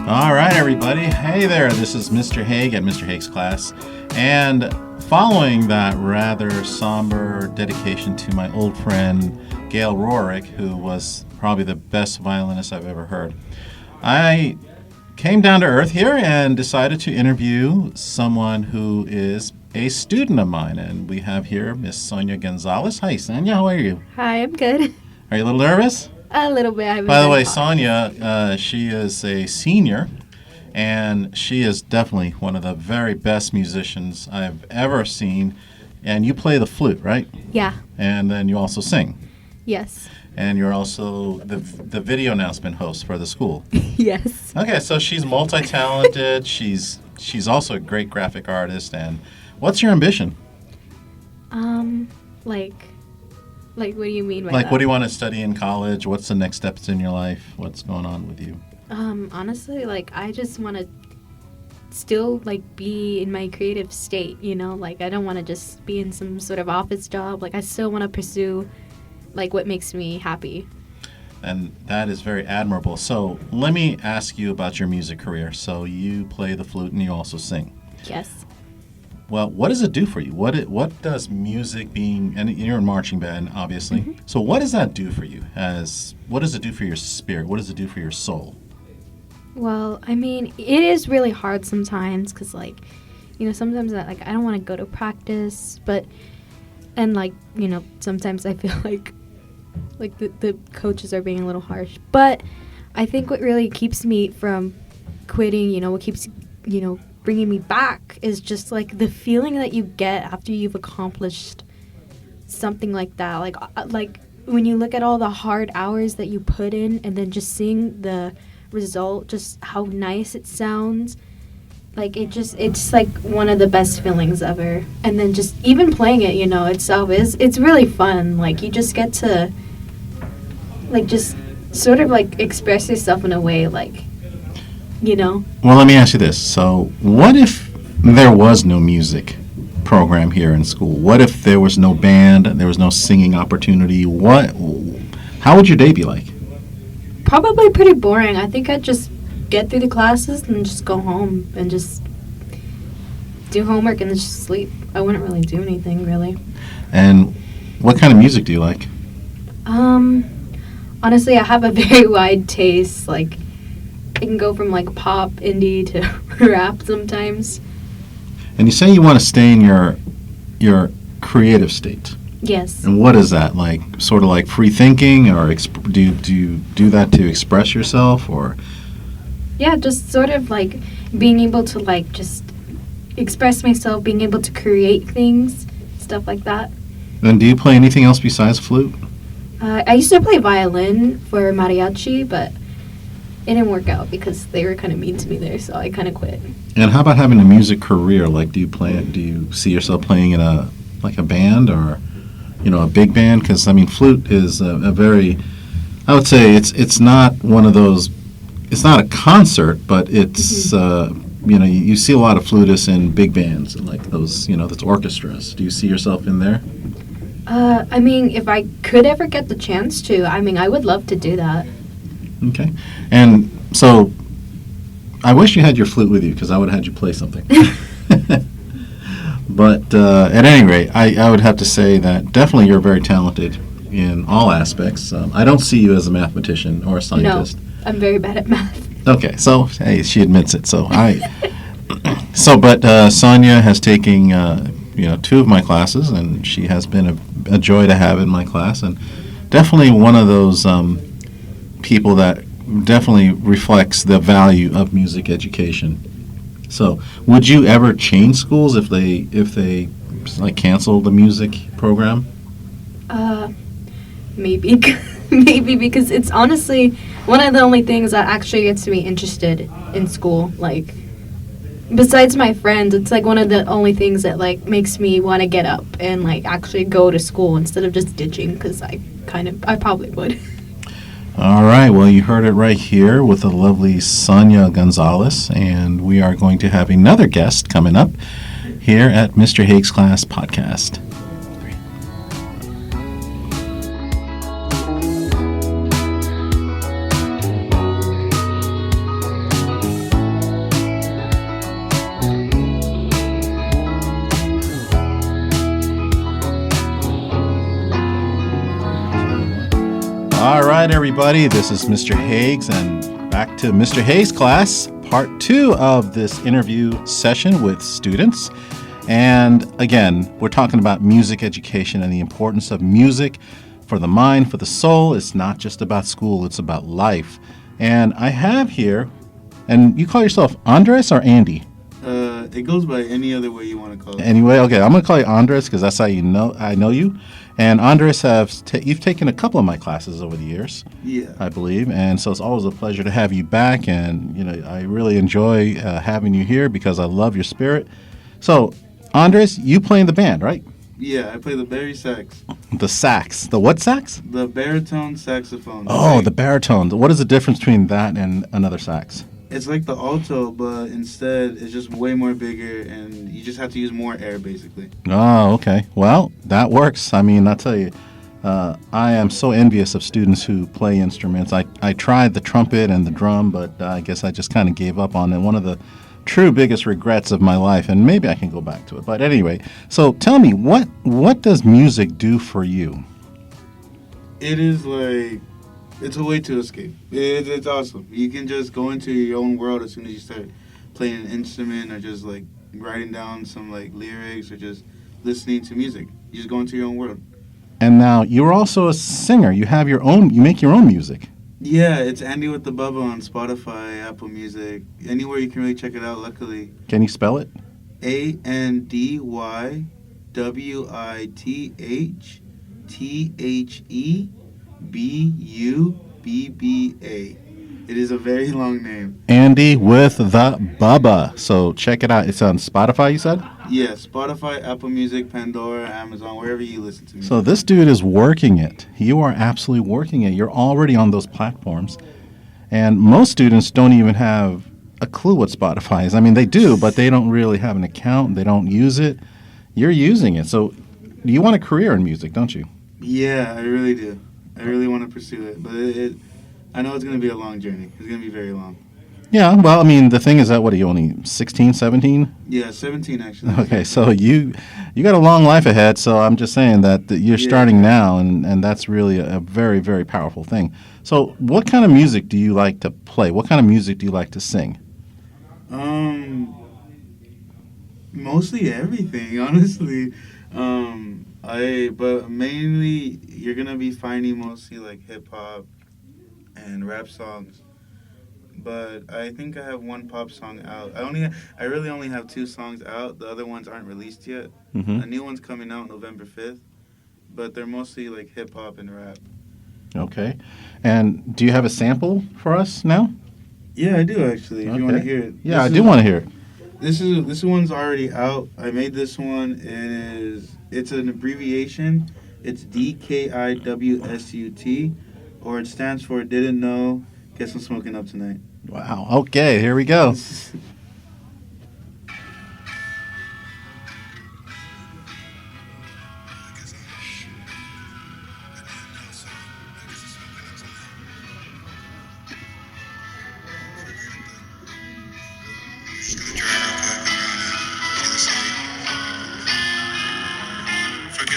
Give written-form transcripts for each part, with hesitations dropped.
All right, everybody. Hey there. This is Mr. Haig at Mr. Haig's class. And following that rather somber dedication to my old friend Gail Rorick, who was probably the best violinist I've ever heard, I came down to earth here and decided to interview someone who is a student of mine. And we have here Miss Sonia Gonzalez. Hi, Sonia. How are you? Hi, I'm good. Are you a little nervous? A little bit. By the way, Sonia, she is a senior, and she is definitely one of the very best musicians I've ever seen. And you play the flute, right? Yeah. And then you also sing. Yes. And you're also the video announcement host for the school. Yes. Okay, so she's multi-talented. she's also a great graphic artist. And what's your ambition? Like, what do you mean by Like, that? what do you want to study in college? What's the next steps in your life? What's going on with you? Honestly, I just want to still, be in my creative state, I don't want to just be in some sort of office job. I still want to pursue, what makes me happy. And that is very admirable. So let me ask you about your music career. So you play the flute and you also sing. Yes. Well, what does it do for you? What does music being, and you're in marching band, obviously. Mm-hmm. So what does that do for you? What does it do for your spirit? What does it do for your soul? Well, it is really hard sometimes because, sometimes I don't want to go to practice, sometimes I feel like the coaches are being a little harsh. But I think what really keeps me from quitting, what keeps, bringing me back is just the feeling that you get after you've accomplished something like that. Like when you look at all the hard hours that you put in and then just seeing the result, just how nice it sounds. It's one of the best feelings ever. And then just even playing it, itself it's really fun. You just get to just sort of express yourself in a way Well, let me ask you this. So what if there was no music program here in school? What if there was no band, there was no singing opportunity? How would your day be like? Probably pretty boring. I think I'd just get through the classes and just go home and just do homework and then just sleep. I wouldn't really do anything, really. And what kind of music do you like? Honestly, I have a very wide taste. It can go from pop, indie to rap sometimes. And you say you want to stay in your creative state. Yes. And what is that like? Sort of like free thinking, or do you do that to express yourself, or? Yeah, just sort of being able to just express myself, being able to create things, stuff like that. And do you play anything else besides flute? I used to play violin for mariachi, but it didn't work out because they were kind of mean to me there, so I kind of quit. And how about having a music career? Do you see yourself playing in a band, or a big band? Because flute is a very, I would say it's not one of those. It's not a concert, but it's you see a lot of flutists in big bands and those those orchestras. Do you see yourself in there? If I could ever get the chance to, I would love to do that. Okay. And so I wish you had your flute with you because I would have had you play something. But at any rate, I would have to say that definitely you're very talented in all aspects. I don't see you as a mathematician or a scientist. No, I'm very bad at math. Okay. So, hey, she admits it. So but Sonia has taken, 2 of my classes, and she has been a joy to have in my class, and definitely one of those people that definitely reflects the value of music education. So, would you ever change schools if they cancel the music program? Maybe, maybe because it's honestly one of the only things that actually gets me interested in school. Besides my friends, it's one of the only things that makes me want to get up and actually go to school instead of just ditching, because I probably would. All right, well, you heard it right here with the lovely Sonia Gonzalez, and we are going to have another guest coming up here at Mr. Haig's Class Podcast. right, everybody. This is Mr. Higgs, and back to Mr. Higgs' class, part 2 of this interview session with students. And again, we're talking about music education and the importance of music for the mind, for the soul. It's not just about school, it's about life. And I have here, and you call yourself Andres or Andy? It goes by any other way you want to call it. Anyway, okay, I'm going to call you Andres because that's how I know you. And Andres, you've taken a couple of my classes over the years, Yeah. I believe, and so it's always a pleasure to have you back. And I really enjoy having you here because I love your spirit. So, Andres, you play in the band, right? Yeah, I play the bari sax. The sax, the what sax? The baritone saxophone. Oh, the baritone. What is the difference between that and another sax? It's like the alto, but instead it's just way more bigger, and you just have to use more air, basically. Oh, okay. Well, that works. I mean, I'll tell you, I am so envious of students who play instruments. I tried the trumpet and the drum, but I guess I just kind of gave up on it. One of the true biggest regrets of my life, and maybe I can go back to it. But anyway, so tell me, what does music do for you? It is like, it's a way to escape. It's awesome. You can just go into your own world as soon as you start playing an instrument or just like writing down some like lyrics or just listening to music. You just go into your own world. And now you're also a singer. You make your own music. Yeah, it's Andy with the Bubba on Spotify, Apple Music, anywhere you can really check it out, luckily. Can you spell it? AndyWithTheBubba. It is a very long name. Andy with the Bubba. So check it out. It's on Spotify, you said? Yeah, Spotify, Apple Music, Pandora, Amazon, wherever you listen to music. So this dude is working it. You are absolutely working it. You're already on those platforms. And most students don't even have a clue what Spotify is. I mean, they do, but they don't really have an account. They don't use it. You're using it. So you want a career in music, don't you? Yeah, I really do. I really want to pursue it. But I know it's going to be a long journey. It's going to be very long. Yeah, well, I mean, the thing is that, what are you, only 16, 17? Yeah, 17 actually. Okay, so you got a long life ahead, so I'm just saying that you're starting now, and that's really a very, very powerful thing. So what kind of music do you like to play? What kind of music do you like to sing? Mostly everything, honestly. But mainly you're gonna be finding mostly like hip hop and rap songs. But I think I have one pop song out. I really only have 2 songs out. The other ones aren't released yet. Mm-hmm. A new one's coming out November 5th. But they're mostly like hip hop and rap. Okay. And do you have a sample for us now? Yeah, I do actually. If you want to hear it. Yeah, I do want to hear it. This one's already out. I made this one. It's an abbreviation. It's DKIWSUT, or it stands for Didn't Know. Guess I'm smoking up tonight. Wow. Okay, here we go. Forget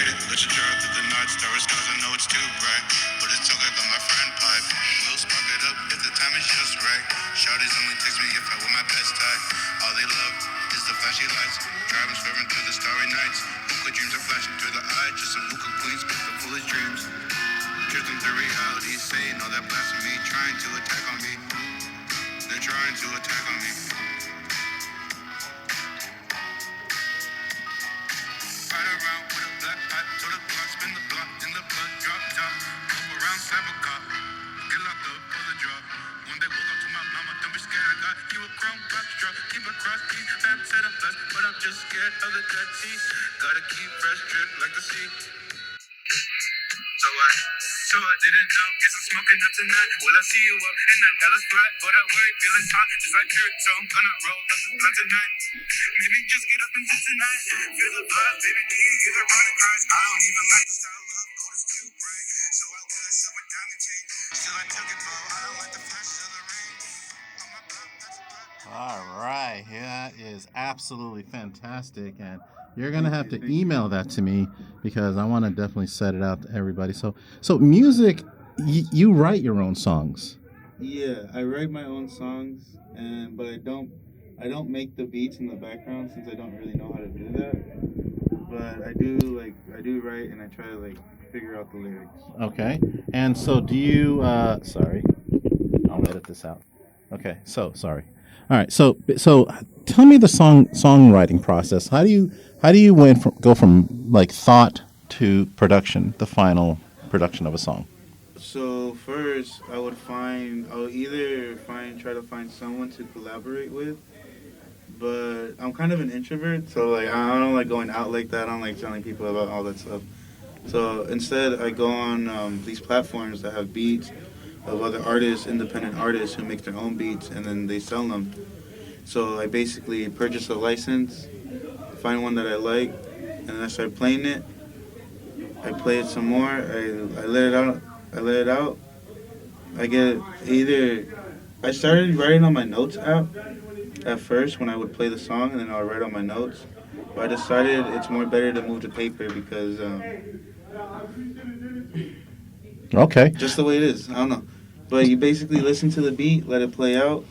it, let you drive through the night stars, cause I know it's too bright. But it's okay, got my friend pipe. We'll spark it up if the time is just right. Shawty's only text me if I wear my best tie. All they love is the flashy lights. Driving, swerving through the starry nights. Hookah dreams are flashing through the eye. Just some hookah queens, pick the foolish dreams. Drifting through reality, saying all that blasphemy. Trying to attack on me. They're trying to attack on me. Ride around with a black pipe, to the block, spin the block, in the blood, drop top. Up around, slap a cop, get locked up for the drop. One day woke up to my mama, don't be scared, I got you a chrome box truck. Keep a cross, keep fam, set up less, but I'm just scared of the dead sea. Gotta keep fresh drip like the sea. So I didn't know, guess I'm smoking up tonight. Will I see you up in that Dallas flight? But I worry, feeling hot, just like Kurt, so I'm gonna roll up the blunt tonight. Maybe just get up and sit tonight. Feel the vibe, baby, do you hear the running cries? I don't even like the style of gold is too bright. So I wear a silver diamond chain. Still I took it, bro, I don't like the flash of the rain. On my block, that's a block. All right. That is absolutely fantastic. And you're going to have to email that to me because I want to definitely set it out to everybody. So music you write your own songs. Yeah, I write my own songs, but I don't make the beats in the background since I don't really know how to do that. But I do write, and I try to like figure out the lyrics. Okay. And so do you sorry. I'll edit this out. Okay. So, sorry. All right. So tell me the songwriting process. How do you go from like thought to production, the final production of a song? So first, I would try to find someone to collaborate with. But I'm kind of an introvert, so like I don't like going out like that. I don't like telling people about all that stuff. So instead, I go on these platforms that have beats of other artists, independent artists who make their own beats, and then they sell them. So I basically purchase a license, find one that I like, and then I start playing it. I play it some more. I let it out. I get either. I started writing on my notes app at first when I would play the song, and then I would write on my notes. But I decided it's more better to move to paper because Okay. just the way it is. I don't know. But you basically listen to the beat, let it play out,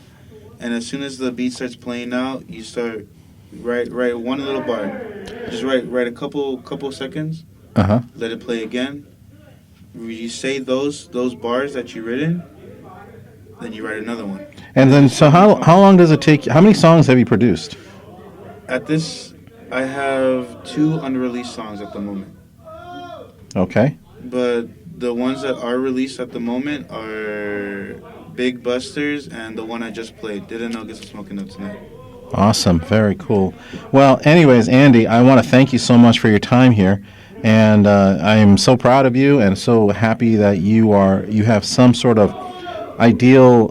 and as soon as the beat starts playing out, you start write one little bar. Just write a couple seconds. Uh-huh. Let it play again. You say those bars that you written, then you write another one. And then so how long does it take? How many songs have you produced? At this, I have 2 unreleased songs at the moment. Okay. But the ones that are released at the moment are Big Busters and the one I just played. Didn't Know Get Some Smoking Up Tonight. Awesome. Very cool. Well, anyways, Andy, I want to thank you so much for your time here. And I am so proud of you and so happy that you have some sort of ideal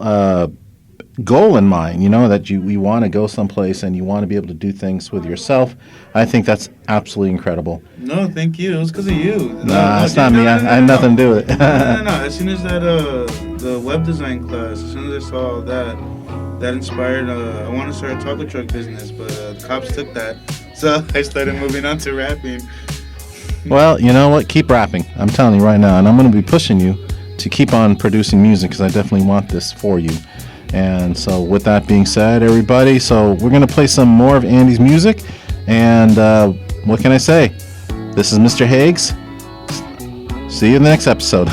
goal in mind, that you want to go someplace and you want to be able to do things with yourself. I think that's absolutely incredible. No, thank you. It was because of you. Nah, it's not me. I had nothing to do with it. No. As soon as that the web design class, as soon as I saw that inspired. I want to start a taco truck business, but the cops took that, so I started moving on to rapping. Well, you know what? Keep rapping. I'm telling you right now, and I'm going to be pushing you to keep on producing music because I definitely want this for you. And so with that being said, everybody, so we're going to play some more of Andy's music. And what can I say? This is Mr. Higgs. See you in the next episode.